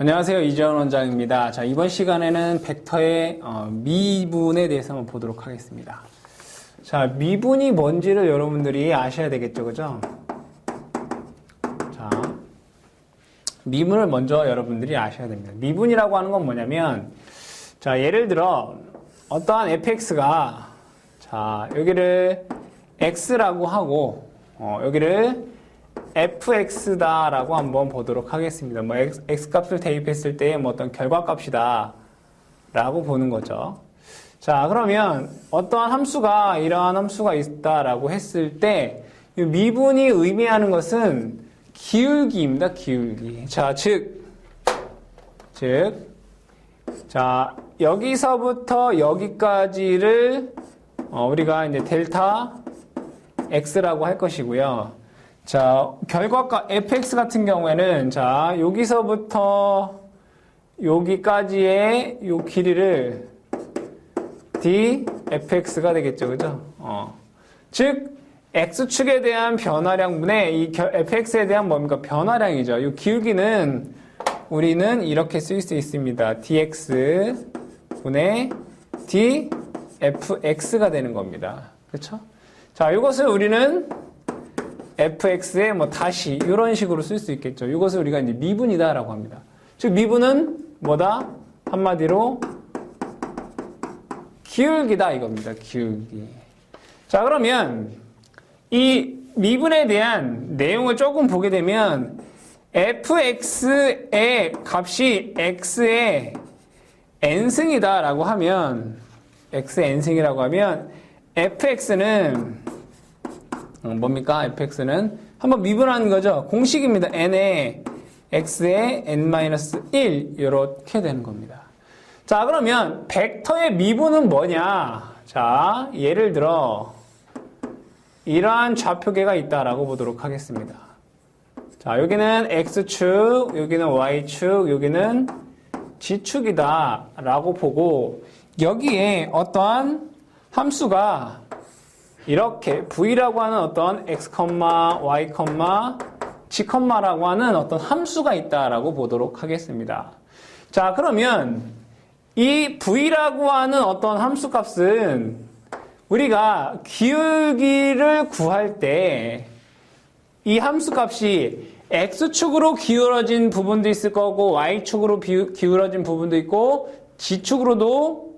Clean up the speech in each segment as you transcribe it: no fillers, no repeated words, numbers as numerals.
안녕하세요. 이재원 원장입니다. 자, 이번 시간에는 벡터의 미분에 대해서 한번 보도록 하겠습니다. 자, 미분이 뭔지를 여러분들이 아셔야 되겠죠, 그죠? 자, 미분을 먼저 여러분들이 아셔야 됩니다. 미분이라고 하는 건 뭐냐면, 자, 예를 들어 어떠한 fx가 자, 여기를 x라고 하고 여기를 fx다라고 한번 보도록 하겠습니다. 뭐 x 값을 대입했을 때 뭐 어떤 결과값이다 라고 보는 거죠. 자, 그러면 어떠한 함수가 이러한 함수가 있다라고 했을 때 이 미분이 의미하는 것은 기울기입니다. 기울기. 자, 자, 여기서부터 여기까지를 우리가 이제 델타 x라고 할 것이고요. 자, 결과값 fx 같은 경우에는 자, 여기서부터 여기까지의 요 길이를 dfx가 되겠죠. 그죠? 즉 x축에 대한 변화량분의 이 fx에 대한 뭡니까? 변화량이죠. 이 기울기는 우리는 이렇게 쓸 수 있습니다. dx 분의 dfx가 되는 겁니다. 그렇죠? 자, 이것을 우리는 fx에 뭐 다시 이런 식으로 쓸 수 있겠죠. 이것을 우리가 이제 미분이다라고 합니다. 즉 미분은 뭐다? 한마디로 기울기다 이겁니다. 기울기. 자, 그러면 이 미분에 대한 내용을 조금 보게 되면 fx의 값이 x의 n승이다라고 하면 x의 n승이라고 하면 fx는 뭡니까? fx는 한번 미분하는 거죠. 공식입니다. n에 x에 n-1 이렇게 되는 겁니다. 자, 그러면 벡터의 미분은 뭐냐? 자, 예를 들어 이러한 좌표계가 있다라고 보도록 하겠습니다. 자, 여기는 x축, 여기는 y축, 여기는 g축이다 라고 보고 여기에 어떠한 함수가 이렇게 v라고 하는 어떤 x, y, g라고 하는 어떤 함수가 있다라고 보도록 하겠습니다. 자, 그러면 이 v라고 하는 어떤 함수 값은 우리가 기울기를 구할 때 이 함수 값이 x축으로 기울어진 부분도 있을 거고 y축으로 기울어진 부분도 있고 g축으로도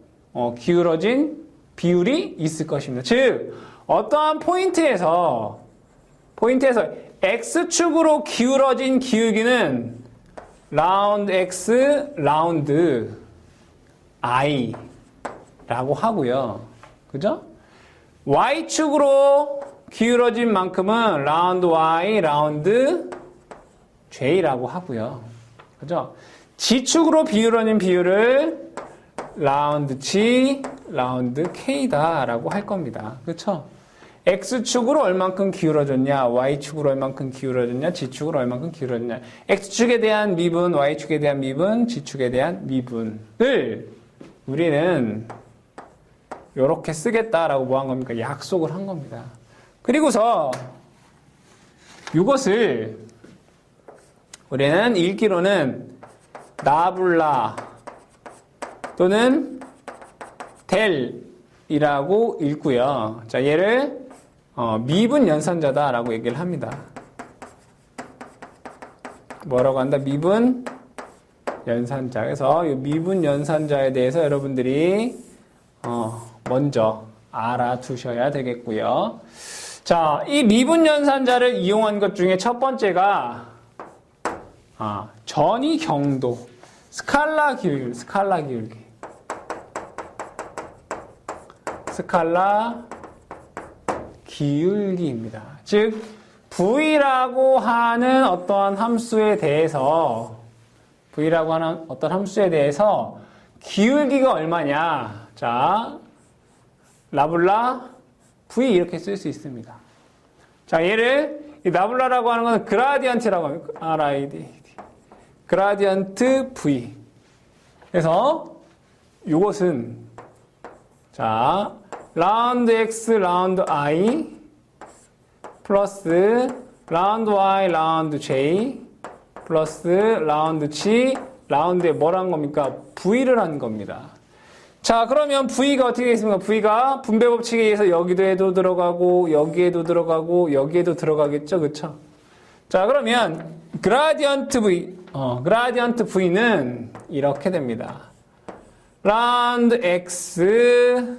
기울어진 비율이 있을 것입니다. 즉 어떠한 포인트에서 x축으로 기울어진 기울기는 라운드 x, 라운드 i 라고 하고요. 그죠? y축으로 기울어진 만큼은 라운드 y, 라운드 j라고 하고요. 그죠? g축으로 기울어진 비율을 라운드 g, 라운드 k다라고 할 겁니다. 그렇죠? x축으로 얼만큼 기울어졌냐, y축으로 얼만큼 기울어졌냐, g축으로 얼만큼 기울어졌냐. x축에 대한 미분, y축에 대한 미분, g축에 대한 미분을 우리는 이렇게 쓰겠다라고 뭐 한 겁니까? 약속을 한 겁니다. 그리고서 이것을 우리는 읽기로는 나블라 또는 델이라고 읽고요. 자, 얘를 미분 연산자다라고 얘기를 합니다. 뭐라고 한다? 미분 연산자. 그래서 이 미분 연산자에 대해서 여러분들이 먼저 알아두셔야 되겠고요. 자, 이 미분 연산자를 이용한 것 중에 첫 번째가 전위 경도, 스칼라 기울기, 스칼라 기울기입니다. 즉 v라고 하는 어떠한 함수에 대해서 기울기가 얼마냐? 자, 나블라 v 이렇게 쓸 수 있습니다. 자, 얘를 이 나블라라고 하는 것은 그라디언트라고 합니다. RID. 그라디언트 v. 그래서 이것은 자, 라운드 x, 라운드 i 플러스 라운드 y, 라운드 j 플러스 라운드 g 라운드에 뭘 한 겁니까? V를 한 겁니다. 자, 그러면 V가 어떻게 되겠습니까? V가 분배 법칙에 의해서 여기에도 들어가고, 여기에도 들어가고, 여기에도 들어가겠죠? 그쵸? 자, 그러면, 그라디언트 V는 이렇게 됩니다. 라운드 X,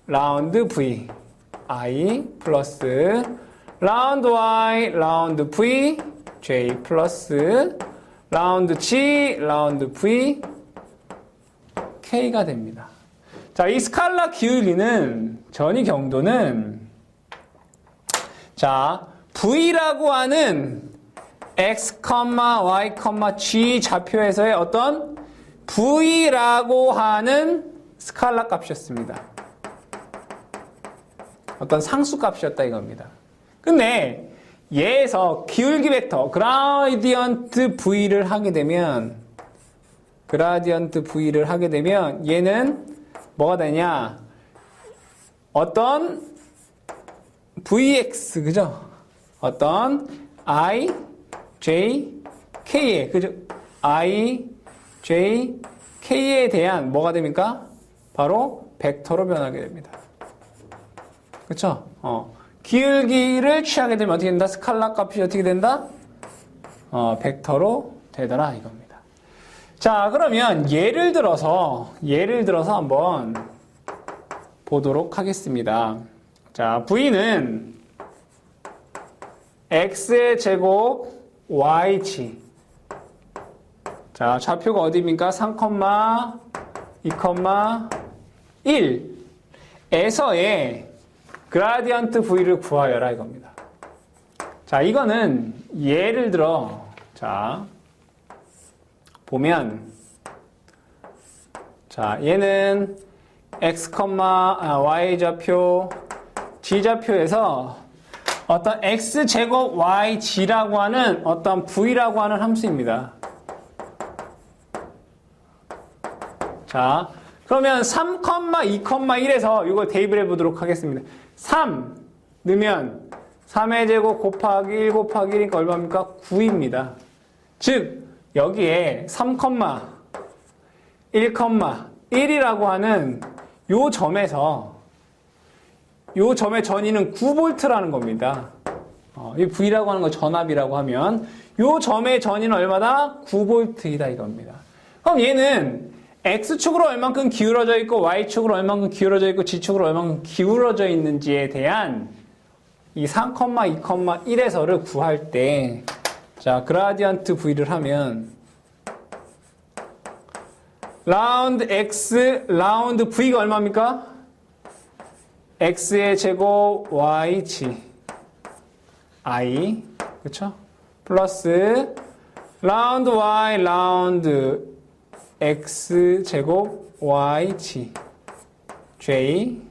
라운드 V, I 플러스, 라운드 Y, 라운드 V, J 플러스, 라운드 G, 라운드 V, K가 됩니다. 자, 이 스칼라 기울기는, 전이 경도는, 자, V라고 하는 X, Y, G 좌표에서의 어떤 V라고 하는 스칼라 값이었습니다. 어떤 상수 값이었다 이겁니다. 근데 얘에서 기울기 벡터, 그라디언트 V를 하게 되면 얘는 뭐가 되냐? 어떤 Vx, 그죠? 어떤 I, J, K에, 그죠? I, J, K에 대한 뭐가 됩니까? 바로 벡터로 변하게 됩니다. 그쵸? 기울기를 취하게 되면 어떻게 된다? 스칼라 값이 어떻게 된다? 벡터로 되더라 이겁니다. 자, 그러면 예를 들어서 한번 보도록 하겠습니다. 자, V는 X의 제곱 Y치. 자, 좌표가 어디입니까? 3, 2, 1에서의 그라디언트 V를 구하여라 이겁니다. 자, 이거는 예를 들어, 자, 보면, 자, 얘는 X, Y 좌표, G 좌표에서 어떤 X제곱 YG라고 하는 어떤 V라고 하는 함수입니다. 자, 그러면 3, 2, 1에서 이걸 대입을 해보도록 하겠습니다. 3 넣으면 3의 제곱 곱하기 1 곱하기 1이니까 얼마입니까? 9입니다. 즉 여기에 3, 1, 1이라고 하는 요 점에서 요 점의 전위는 9V라는 겁니다. 이 V라고 하는 거 전압이라고 하면 요 점의 전위는 얼마다? 9V이다 이겁니다. 그럼 얘는 X축으로 얼만큼 기울어져 있고 Y축으로 얼만큼 기울어져 있고 G축으로 얼만큼 기울어져 있는지에 대한 이 3, 2, 1에서를 구할 때 자, 그라디언트 V를 하면 라운드 X, 라운드 V가 얼마입니까? X의 제곱 YG I 그쵸? 플러스 라운드 Y, 라운드 X 제곱 YG J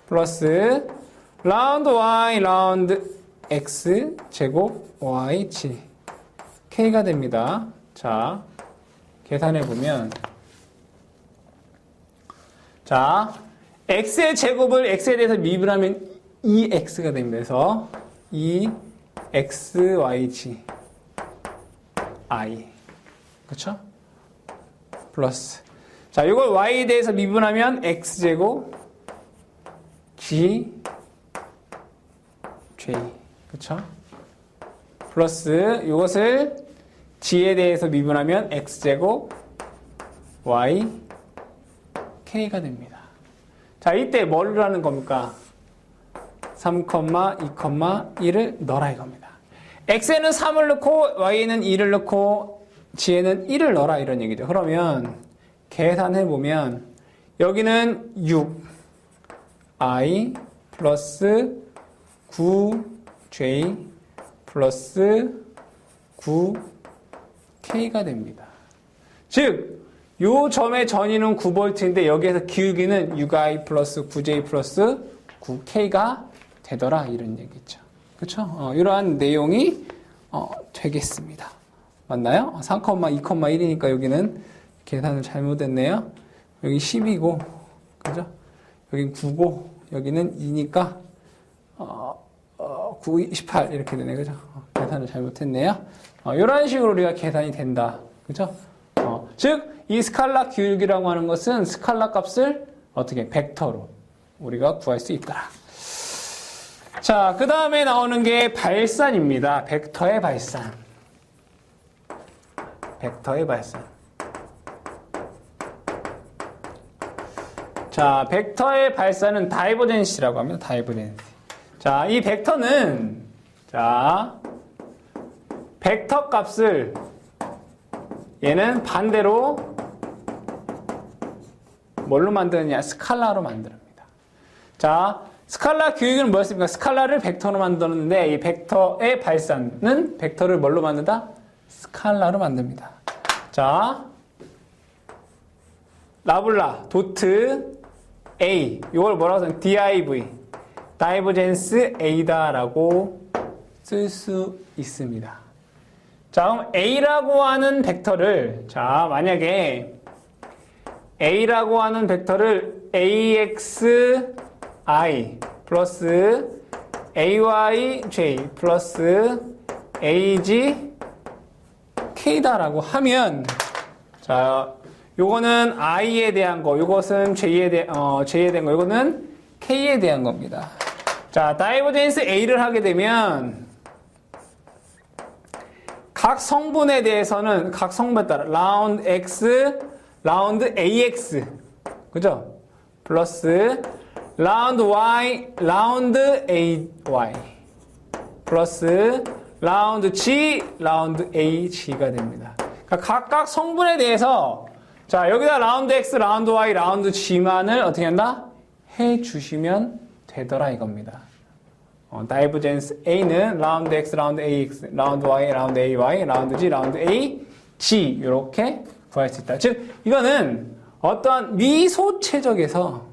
플러스 라운드 Y, 라운드 X 제곱 YG K가 됩니다. 자, 계산해보면 자, X의 제곱을 X에 대해서 미분하면 2X가 됩니다. 그래서 2XYG I 그쵸? 플러스 자, 이걸 Y에 대해서 미분하면 X제곱 G J 그쵸? 플러스 이것을 G에 대해서 미분하면 X제곱 Y K가 됩니다. 자, 이때 뭘 하는 겁니까? 3, 2, 1을 넣어라 이겁니다. X에는 3을 넣고 Y에는 2를 넣고 G에는 1을 넣어라 이런 얘기죠. 그러면 계산해보면 여기는 6 I 플러스 9 J 플러스 9 K가 됩니다. 즉, 요 점의 전위는 9V인데 여기에서 기울기는 6I 플러스 9J 플러스 9K가 되더라 이런 얘기죠. 그렇죠? 이러한 내용이 되겠습니다. 맞나요? 3, 2, 1이니까 여기는 계산을 잘못했네요. 여기 10이고 그죠? 여긴 9고 여기는 2니까 9, 18 이렇게 되네. 그죠? 계산을 잘못했네요. 이런 식으로 우리가 계산이 된다. 그죠? 즉 이 스칼라 기울기라고 하는 것은 스칼라 값을 어떻게 벡터로 우리가 구할 수 있더라. 자, 그 다음에 나오는 게 발산입니다. 벡터의 발산. 벡터의 발산. 자, 벡터의 발산은 다이버젠시라고 합니다. 다이버젠시. 자, 이 벡터는 자, 벡터 값을 얘는 반대로 뭘로 만드느냐? 스칼라로 만듭니다. 자, 스칼라 기울기는 뭐였습니까? 스칼라를 벡터로 만드는데 이 벡터의 발산은 벡터를 뭘로 만든다? 스칼라로 만듭니다. 자, 라블라 도트 A 이걸 뭐라고 하죠? div 다이버젠스 A다라고 쓸 수 있습니다. 자, 그럼 A라고 하는 벡터를 자, 만약에 A라고 하는 벡터를 AXI 플러스 AYJ 플러스 AGK다라고 하면 자, 요거는 I에 대한 거, 요것은 J에 대한 거, 요거는 K에 대한 겁니다. 자, 다이버젠스 A를 하게 되면 각 성분에 대해서는 각 성분에 따라 라운드 X, 라운드 AX 그죠? 플러스 라운드 Y, 라운드 AY 플러스 라운드 G, 라운드 AG가 됩니다. 그러니까 각각 성분에 대해서 자, 여기다 라운드 X, 라운드 Y, 라운드 G만을 어떻게 한다? 해주시면 되더라 이겁니다. 다이버젠스 A는 라운드 X, 라운드 AX, 라운드 Y, 라운드 AY, 라운드 G, 라운드 AG 이렇게 구할 수 있다. 즉 이거는 어떠한 미소체적에서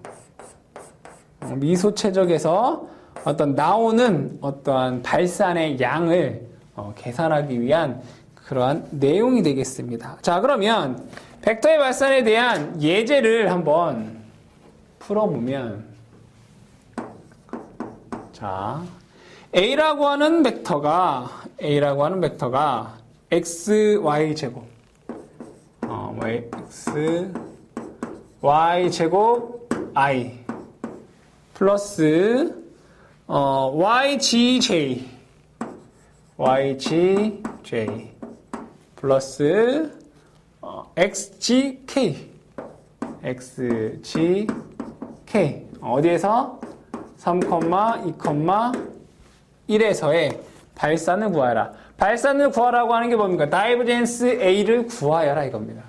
어떤 나오는 어떠한 발산의 양을 계산하기 위한 그러한 내용이 되겠습니다. 자, 그러면 벡터의 발산에 대한 예제를 한번 풀어보면 자, A라고 하는 벡터가 XY제곱 XY제곱 I 플러스 YGJ 플러스 XGK 어디에서 3,2,1에서의 발산을 구하여라. 발산을 구하라고 하는 게 뭡니까? 다이버젠스 A를 구하여라 이겁니다.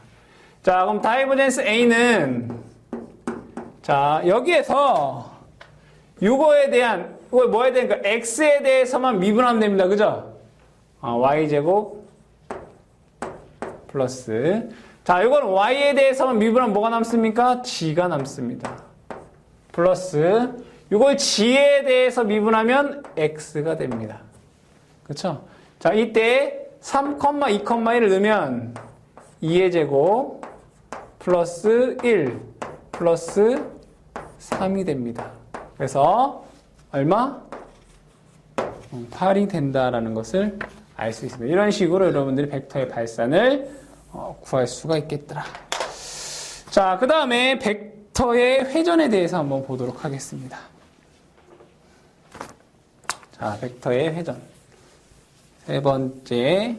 자, 그럼 다이버젠스 A는 자, 여기에서 이거에 대한 이거 뭐에 대한 그 X에 대해서만 미분하면 됩니다. 그죠? Y제곱 플러스 자, 이건 Y에 대해서만 미분하면 뭐가 남습니까? G가 남습니다. 플러스 이걸 G에 대해서 미분하면 X가 됩니다. 그렇죠? 자, 이때 3,2,1을 넣으면 2의 제곱 플러스 1 플러스 3이 됩니다. 그래서 얼마? 8이 된다라는 것을 알 수 있습니다. 이런 식으로 여러분들이 벡터의 발산을 구할 수가 있겠더라. 자, 그 다음에 벡터의 회전에 대해서 한번 보도록 하겠습니다. 자, 벡터의 회전. 세 번째,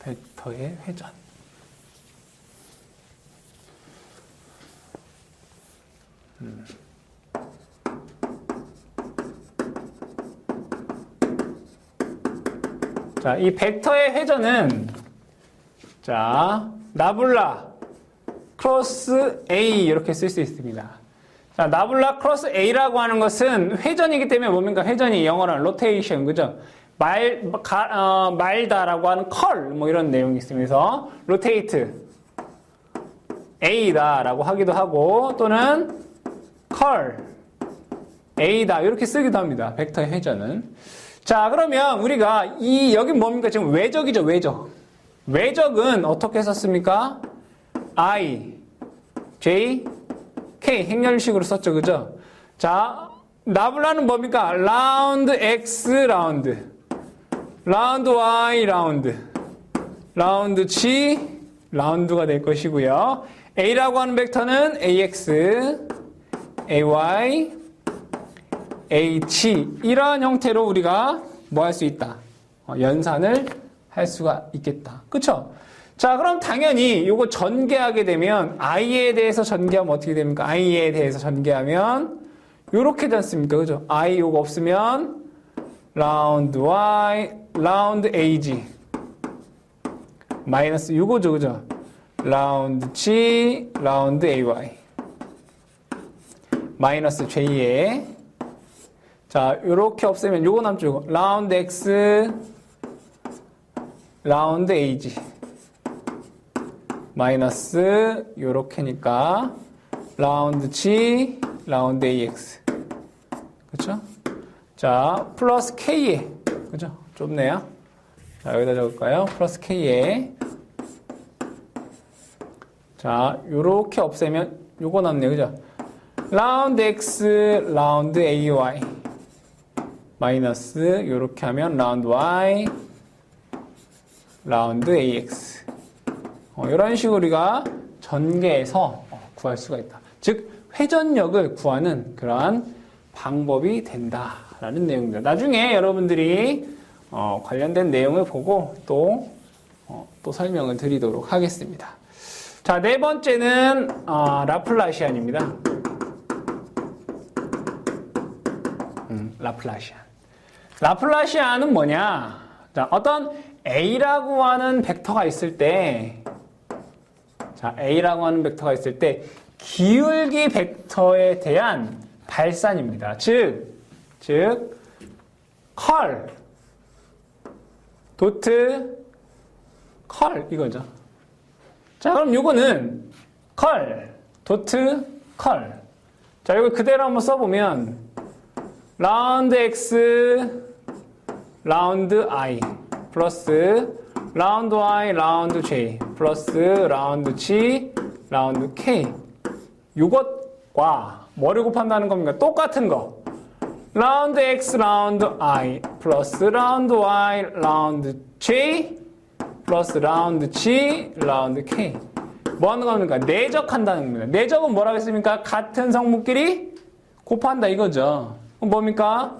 벡터의 회전. 자, 이 벡터의 회전은 자, 나블라 크로스 A 이렇게 쓸 수 있습니다. 자, 나블라 크로스 A라고 하는 것은 회전이기 때문에 뭡니까? 회전이 영어로는 로테이션, 그죠? 말다라고 하는 컬, 뭐 이런 내용이 있습니다. 그래서 로테이트 A다라고 하기도 하고 또는 컬 A다 이렇게 쓰기도 합니다. 벡터의 회전은. 자, 그러면 우리가 여긴 뭡니까? 지금 외적이죠, 외적. 외적은 어떻게 썼습니까? I, J, K 행렬식으로 썼죠, 그죠? 자, 나블라는 뭡니까? 라운드 X 라운드, 라운드 Y 라운드, 라운드 G 라운드가 될 것이고요. A라고 하는 벡터는 AX, AY, H 이러한 형태로 우리가 뭐 할 수 있다? 연산을 할 수가 있겠다. 그쵸? 자, 그럼 당연히 이거 전개하게 되면 I에 대해서 전개하면 어떻게 됩니까? I에 대해서 전개하면 요렇게 되지 않습니까? 그죠? I 요거 없으면 라운드 Y, 라운드 AG 마이너스 요거죠. 그죠? 라운드 G, 라운드 AY 마이너스 J에 자, 요렇게 없애면 요거 남죠. 요거. 라운드 X, 라운드 AG 마이너스 요렇게니까 라운드 G, 라운드 AX 그쵸? 자, 플러스 K에 그죠? 좁네요. 자, 여기다 적을까요? 플러스 K에 자, 요렇게 없애면 요거 남네요. 그죠? 라운드 X, 라운드 AY 마이너스 요렇게 하면 라운드 Y, 라운드 AX 이런 식으로 우리가 전개해서 구할 수가 있다. 즉 회전력을 구하는 그러한 방법이 된다라는 내용입니다. 나중에 여러분들이 관련된 내용을 보고 또 설명을 드리도록 하겠습니다. 자, 네 번째는 라플라시안입니다. 라플라시안. 라플라시안은 뭐냐? 자, 어떤 A라고 하는 벡터가 있을 때, 자, A라고 하는 벡터가 있을 때, 기울기 벡터에 대한 발산입니다. 즉, 컬, 도트, 컬, 이거죠. 자, 그럼 요거는 컬, 도트, 컬. 자, 이거 그대로 한번 써보면, 라운드 X, 라운드 I, 플러스 라운드 Y, 라운드 J, 플러스 라운드 G, 라운드 K. 이것과 뭐를 곱한다는 겁니까? 똑같은 거. 라운드 X, 라운드 I, 플러스 라운드 Y, 라운드 J, 플러스 라운드 G, 라운드 K. 뭐 하는 겁니까? 내적한다는 겁니다. 내적은 뭐라고 했습니까? 같은 성분끼리 곱한다 이거죠. 그럼 뭡니까?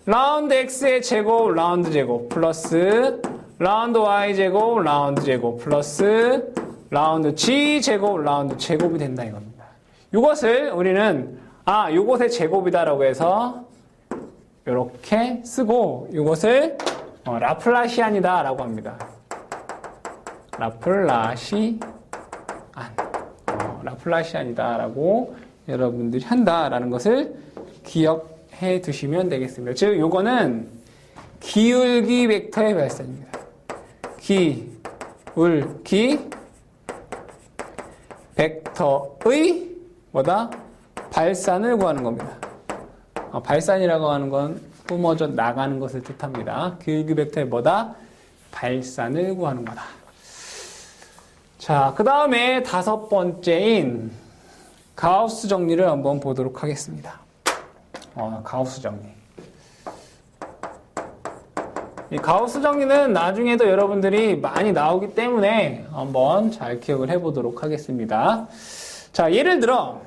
라운드 X의 제곱, 라운드 제곱, 플러스 라운드 Y 제곱, 라운드 제곱, 플러스 라운드 G 제곱, 라운드 제곱이 된다 이겁니다. 이것을 우리는 이것의 제곱이다라고 해서 이렇게 쓰고 이것을 라플라시안이다라고 합니다. 라플라시안이다라고 여러분들이 한다라는 것을 기억해 두시면 되겠습니다. 즉, 요거는 기울기 벡터의 발산입니다. 기울기 벡터의 뭐다? 발산을 구하는 겁니다. 발산이라고 하는 건 뿜어져 나가는 것을 뜻합니다. 기울기 벡터의 뭐다? 발산을 구하는 거다. 자, 그 다음에 다섯 번째인 가우스 정리를 한번 보도록 하겠습니다. 가우스 정리. 이 가우스 정리는 나중에도 여러분들이 많이 나오기 때문에 한번 잘 기억을 해보도록 하겠습니다. 자, 예를 들어,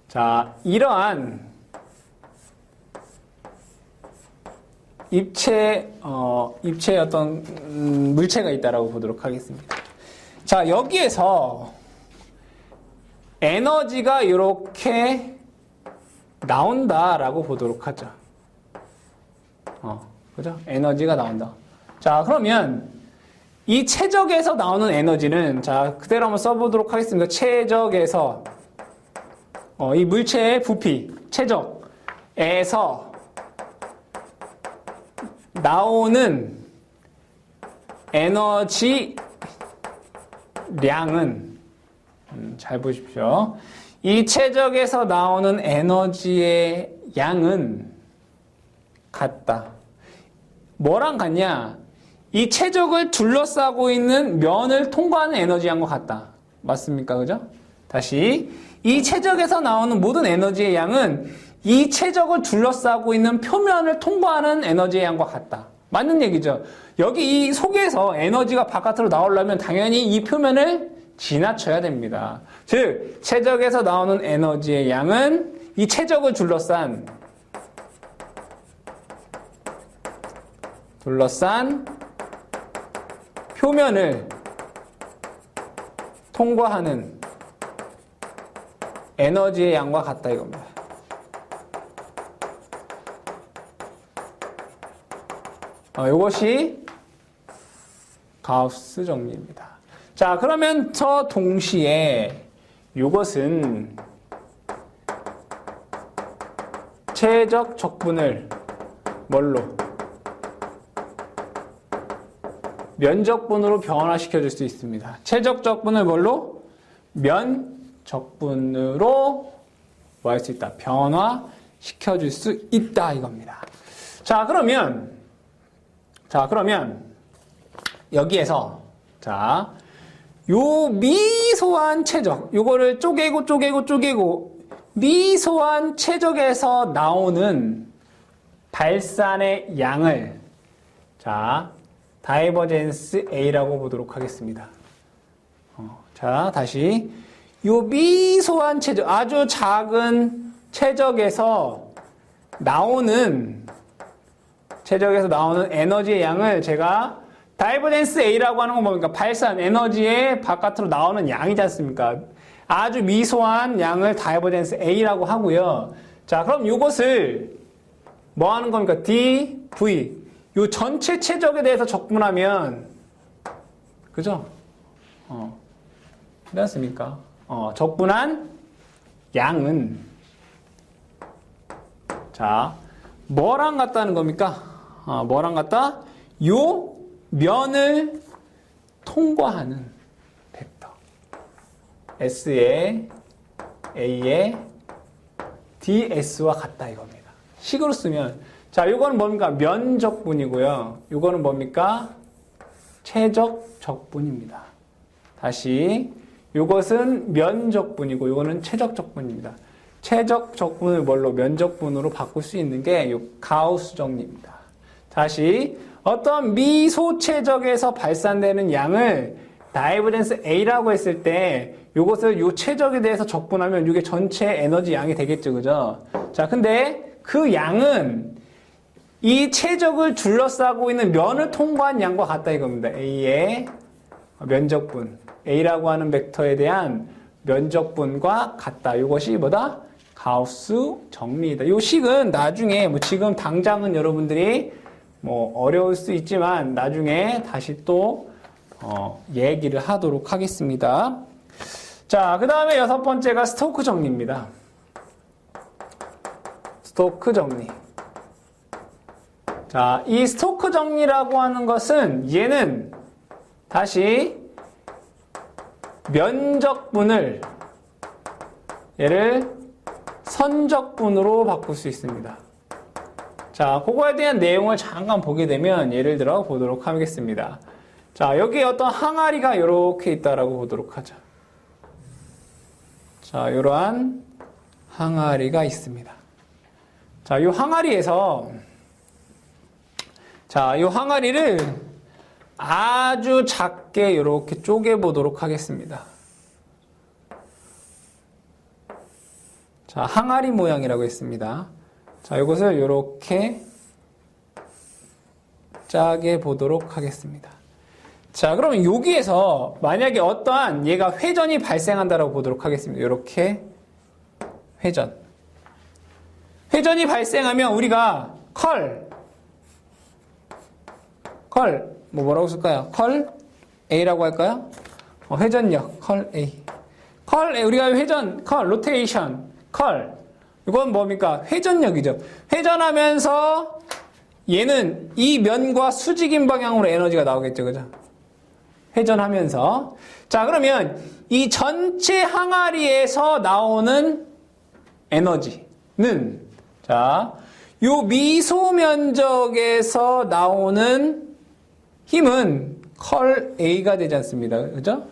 자, 이러한 입체의 어떤 물체가 있다라고 보도록 하겠습니다. 자, 여기에서 에너지가 이렇게 나온다라고 보도록 하죠. 그죠? 에너지가 나온다. 자, 그러면 이 최적에서 나오는 에너지는 자, 그대로 한번 써보도록 하겠습니다. 최적에서 이 물체의 부피, 최적에서 나오는 에너지 량은 잘 보십시오. 이 최적에서 나오는 에너지의 양은 같다. 뭐랑 같냐? 이 최적을 둘러싸고 있는 면을 통과하는 에너지 양과 같다. 맞습니까? 그죠? 다시 이 최적에서 나오는 모든 에너지의 양은 이 최적을 둘러싸고 있는 표면을 통과하는 에너지의 양과 같다. 맞는 얘기죠. 여기 이 속에서 에너지가 바깥으로 나오려면 당연히 이 표면을 지나쳐야 됩니다. 즉, 최적에서 나오는 에너지의 양은 이 최적을 둘러싼 표면을 통과하는 에너지의 양과 같다 이겁니다. 이것이 가우스 정리입니다. 자, 그러면 저 동시에 이것은 최적 적분을 뭘로? 면적분으로 변화시켜 줄 수 있습니다. 최적 적분을 뭘로? 면적분으로 뭐 할 수 있다? 변화시켜 줄 수 있다 이겁니다. 자, 그러면 여기에서 요 미소한 최적, 요거를 쪼개고 미소한 최적에서 나오는 발산의 양을 다이버젠스 A라고 보도록 하겠습니다. 다시 요 미소한 최적, 아주 작은 최적에서 나오는 에너지의 양을 제가 다이버젠스 A라고 하는 건 뭡니까? 발산, 에너지의 바깥으로 나오는 양이지 않습니까? 아주 미소한 양을 다이버젠스 A라고 하고요. 자, 그럼 이것을 뭐 하는 겁니까? dV. 요 전체 최적에 대해서 적분하면, 그죠? 그렇지 않습니까? 적분한 양은, 뭐랑 같다는 겁니까? 뭐랑 같다? 요 면을 통과하는 벡터. S의 A의 DS와 같다 이겁니다. 식으로 쓰면, 요거는 뭡니까? 면적분이고요. 요거는 뭡니까? 최적적분입니다. 다시, 요것은 면적분이고, 요거는 최적적분입니다. 최적적분을 뭘로? 면적분으로 바꿀 수 있는 게 요 가우스 정리입니다. 다시, 어떤 미소최적에서 발산되는 양을 다이버젠스 A라고 했을 때 요것을 요 최적에 대해서 적분하면 이게 전체 에너지 양이 되겠죠. 그죠? 자, 근데 그 양은 이 최적을 둘러싸고 있는 면을 통과한 양과 같다 이겁니다. A의 면적분. A라고 하는 벡터에 대한 면적분과 같다. 이것이 뭐다? 가우스 정리이다. 요 식은 나중에 지금 당장은 여러분들이 어려울 수 있지만 나중에 다시 또 얘기를 하도록 하겠습니다. 자, 그 다음에 6번째가 스토크 정리입니다. 스토크 정리. 자, 이 스토크 정리라고 하는 것은 얘는 다시 면적분을 얘를 선적분으로 바꿀 수 있습니다. 자, 그거에 대한 내용을 잠깐 보게 되면 예를 들어 보도록 하겠습니다. 자, 여기에 어떤 항아리가 이렇게 있다라고 보도록 하죠. 자, 이러한 항아리가 있습니다. 자, 이 항아리에서 이 항아리를 아주 작게 이렇게 쪼개 보도록 하겠습니다. 자, 항아리 모양이라고 했습니다. 자, 이것을 이렇게 짜게 보도록 하겠습니다. 자, 그러면 여기에서 만약에 어떠한 얘가 회전이 발생한다라고 보도록 하겠습니다. 이렇게 회전이 발생하면 우리가 뭐라고 쓸까요? 컬 A라고 할까요? 회전력 A. 우리가 로테이션 이건 뭡니까? 회전력이죠. 회전하면서 얘는 이 면과 수직인 방향으로 에너지가 나오겠죠. 그죠? 회전하면서. 자, 그러면 이 전체 항아리에서 나오는 에너지는 요 미소 면적에서 나오는 힘은 A가 되지 않습니다. 그죠?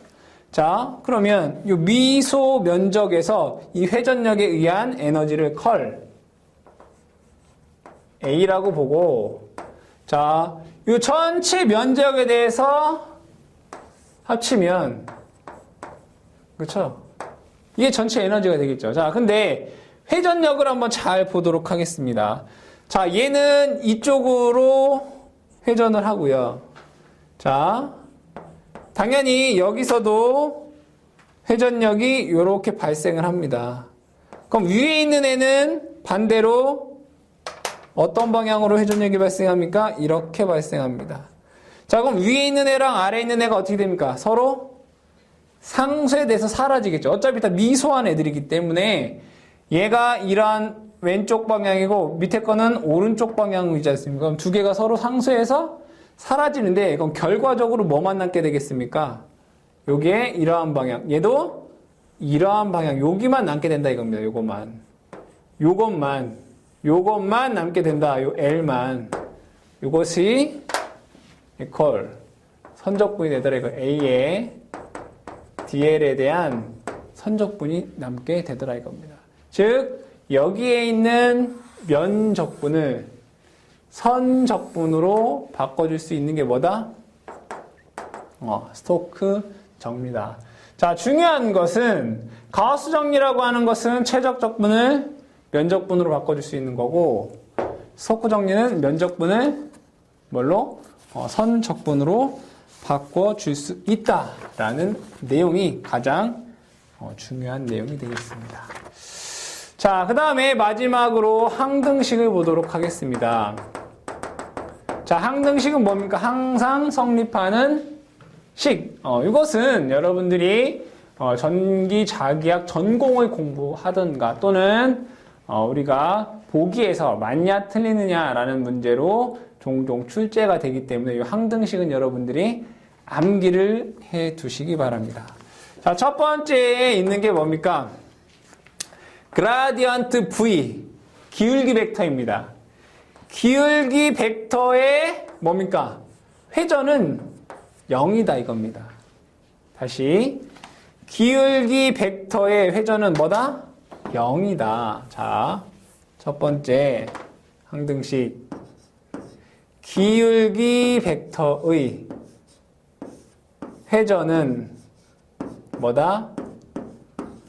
자, 그러면 이 미소 면적에서 이 회전력에 의한 에너지를 A라고 보고, 자, 이 전체 면적에 대해서 합치면, 그렇죠? 이게 전체 에너지가 되겠죠. 자, 근데 회전력을 한번 잘 보도록 하겠습니다. 자, 얘는 이쪽으로 회전을 하고요. 자, 당연히 여기서도 회전력이 이렇게 발생을 합니다. 그럼 위에 있는 애는 반대로 어떤 방향으로 회전력이 발생합니까? 이렇게 발생합니다. 자, 그럼 위에 있는 애랑 아래에 있는 애가 어떻게 됩니까? 서로 상쇄돼서 사라지겠죠. 어차피 다 미소한 애들이기 때문에 얘가 이러한 왼쪽 방향이고 밑에 거는 오른쪽 방향이지 않습니까? 그럼 두 개가 서로 상쇄해서 사라지는데 그럼 결과적으로 뭐만 남게 되겠습니까? 요게 이러한 방향, 얘도 이러한 방향, 여기만 남게 된다 이겁니다. 요것만 남게 된다. 요 L만. 요것이 equal 선적분이 되더라. 이거 A의 DL에 대한 선적분이 남게 되더라 이겁니다. 즉 여기에 있는 면적분을 선적분으로 바꿔줄 수 있는 게 뭐다? 스토크 정리다. 자, 중요한 것은 가우스 정리라고 하는 것은 최적적분을 면적분으로 바꿔줄 수 있는 거고, 스토크 정리는 면적분을 뭘로? 선적분으로 바꿔줄 수 있다라는 내용이 가장 중요한 내용이 되겠습니다. 자, 그 다음에 마지막으로 항등식을 보도록 하겠습니다. 자, 항등식은 뭡니까? 항상 성립하는 식. 이것은 여러분들이 전기 자기학 전공을 공부하던가 또는 우리가 보기에서 맞냐 틀리느냐라는 문제로 종종 출제가 되기 때문에 이 항등식은 여러분들이 암기를 해 두시기 바랍니다. 자, 첫 번째에 있는 게 뭡니까? 그라디언트 V, 기울기 벡터입니다. 기울기 벡터의 뭡니까? 회전은 0이다 이겁니다. 다시 기울기 벡터의 회전은 뭐다? 0이다. 자, 첫 번째 항등식 기울기 벡터의 회전은 뭐다?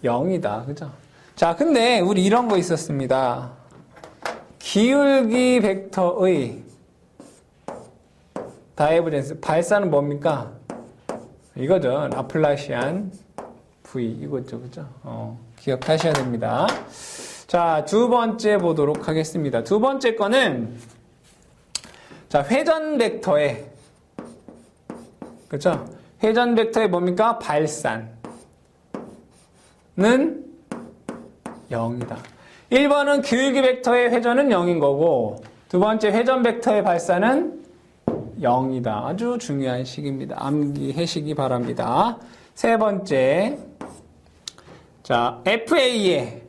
0이다. 그죠? 자, 근데 우리 이런 거 있었습니다. 기울기 벡터의 다이버전스 발사는 뭡니까? 이거죠. 라플라시안 V 이거죠. 그죠? 기억하셔야 됩니다. 자, 두 번째 보도록 하겠습니다. 두 번째 거는 자, 회전 벡터의 그렇죠? 회전 벡터의 뭡니까? 발산은 0이다. 1번은 기울기 벡터의 회전은 0인 거고 두 번째 회전 벡터의 발산은 0이다. 아주 중요한 식입니다. 암기하시기 바랍니다. 세 번째 자, FA의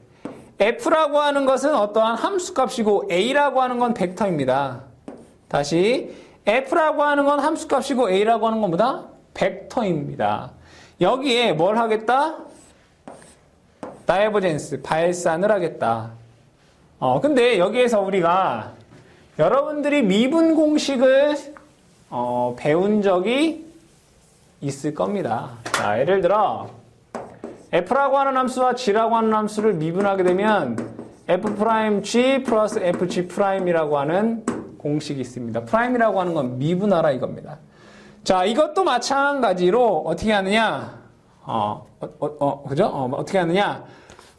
F라고 하는 것은 어떠한 함수값이고 A라고 하는 건 벡터입니다. 다시 F라고 하는 건 함수값이고 A라고 하는 건 뭐다? 벡터입니다. 여기에 뭘 하겠다? 다이버전스, 발산을 하겠다. 근데 여기에서 우리가 여러분들이 미분 공식을 배운 적이 있을 겁니다. 자, 예를 들어 F라고 하는 함수와 G라고 하는 함수를 미분하게 되면 F'G 플러스 FG'이라고 하는 공식이 있습니다. 프라임이라고 하는 건 미분하라 이겁니다. 자, 이것도 마찬가지로 어떻게 하느냐? 그죠? 어떻게 하느냐?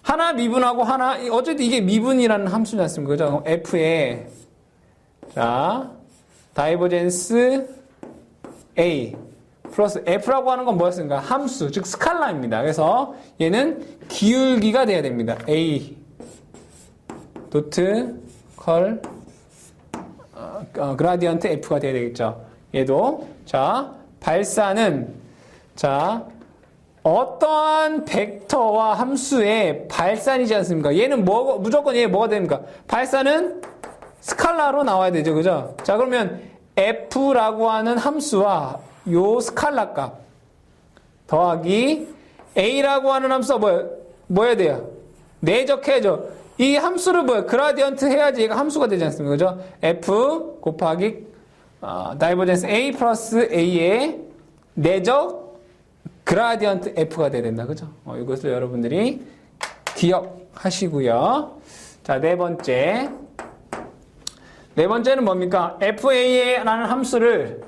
하나 미분하고 하나, 어쨌든 이게 미분이라는 함수지 않습니까? 그죠? F에, 자, 다이버전스 A 플러스 F라고 하는 건 뭐였습니까? 함수, 즉 스칼라입니다. 그래서 얘는 기울기가 돼야 됩니다. A 도트 컬 그라디언트 F가 돼야 되겠죠. 얘도 자, 발산은 자, 어떠한 벡터와 함수의 발산이지 않습니까? 얘는 무조건 얘 뭐가 됩니까? 발산은 스칼라로 나와야 되죠. 그죠? 자, 그러면 F라고 하는 함수와 요 스칼라 값 더하기 A라고 하는 함수가 뭐야 돼요? 내적해야죠. 이 함수를 그라디언트 해야지 얘가 함수가 되지 않습니까? 그죠? F 곱하기 다이버전스 A 플러스 A의 내적 그라디언트 F가 돼야 된다. 그죠? 이것을 여러분들이 기억하시고요. 자, 네 번째는 뭡니까? FA라는 함수를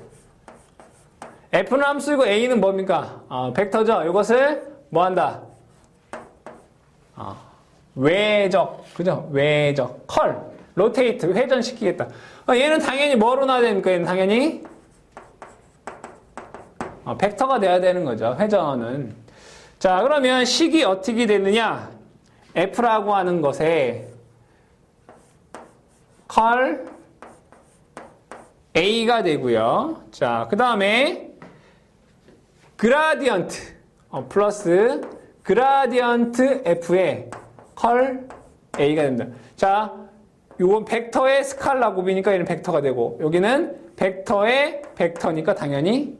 F는 함수이고 A는 뭡니까? 벡터죠. 이것을 뭐 한다? 외적. 그죠? 외적. 컬. 로테이트. 회전시키겠다. 얘는 당연히 뭐로 나야 됩니까? 얘는 당연히 벡터가 돼야 되는 거죠. 회전은. 자, 그러면 식이 어떻게 되느냐? F라고 하는 것에 컬 A가 되고요. 자, 그 다음에 그라디언트 플러스 그라디언트 F에 컬 A가 됩니다. 자, 요건 벡터의 스칼라 곱이니까 얘는 벡터가 되고 여기는 벡터의 벡터니까 당연히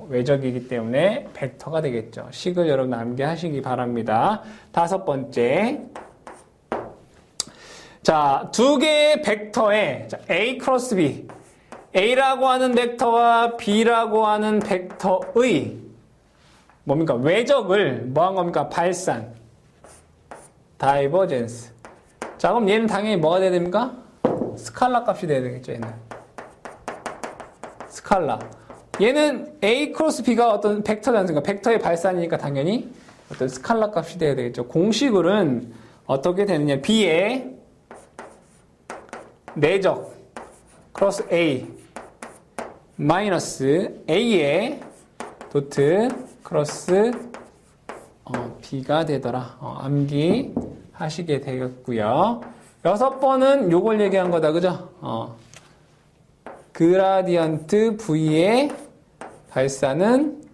외적이기 때문에 벡터가 되겠죠. 식을 여러분 암기하시기 바랍니다. 다섯 번째. 자, 두 개의 벡터에 A 크로스 B. A라고 하는 벡터와 B라고 하는 벡터의 뭡니까? 외적을 뭐 한 겁니까? 발산. 다이버전스. 자, 그럼 얘는 당연히 뭐가 돼야 됩니까? 스칼라 값이 돼야 되겠죠, 얘는. 스칼라. 얘는 A 크로스 B가 어떤 벡터지 않습니까? 벡터의 발산이니까 당연히 어떤 스칼라 값이 돼야 되겠죠. 공식으로는 어떻게 되느냐? B의 내적 크로스 A 마이너스 A의 도트 크로스 B가 되더라. 암기하시게 되겠고요. 여섯 번은 요걸 얘기한 거다. 그죠? 그라디언트 V의 발산은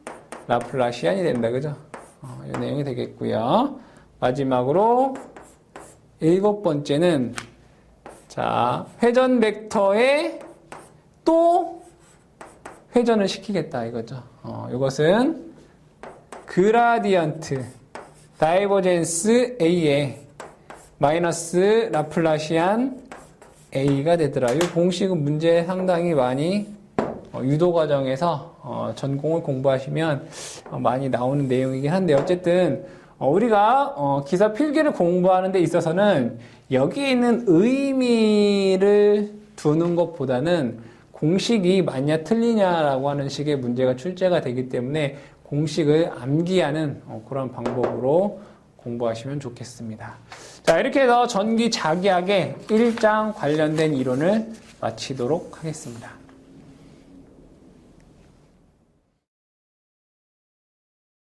라플라시안이 된다. 그죠? 이 내용이 되겠고요. 마지막으로 일곱 번째는 자, 회전 벡터에 또 회전을 시키겠다 이거죠. 이것은 그라디언트 다이버젠스 A의 마이너스 라플라시안 A가 되더라. 이 공식은 문제 상당히 많이 유도 과정에서 전공을 공부하시면 많이 나오는 내용이긴 한데 어쨌든 우리가 기사 필기를 공부하는 데 있어서는 여기에 있는 의미를 두는 것보다는 공식이 맞냐 틀리냐라고 하는 식의 문제가 출제가 되기 때문에 공식을 암기하는 그런 방법으로 공부하시면 좋겠습니다. 자, 이렇게 해서 전기 자기학의 1장 관련된 이론을 마치도록 하겠습니다.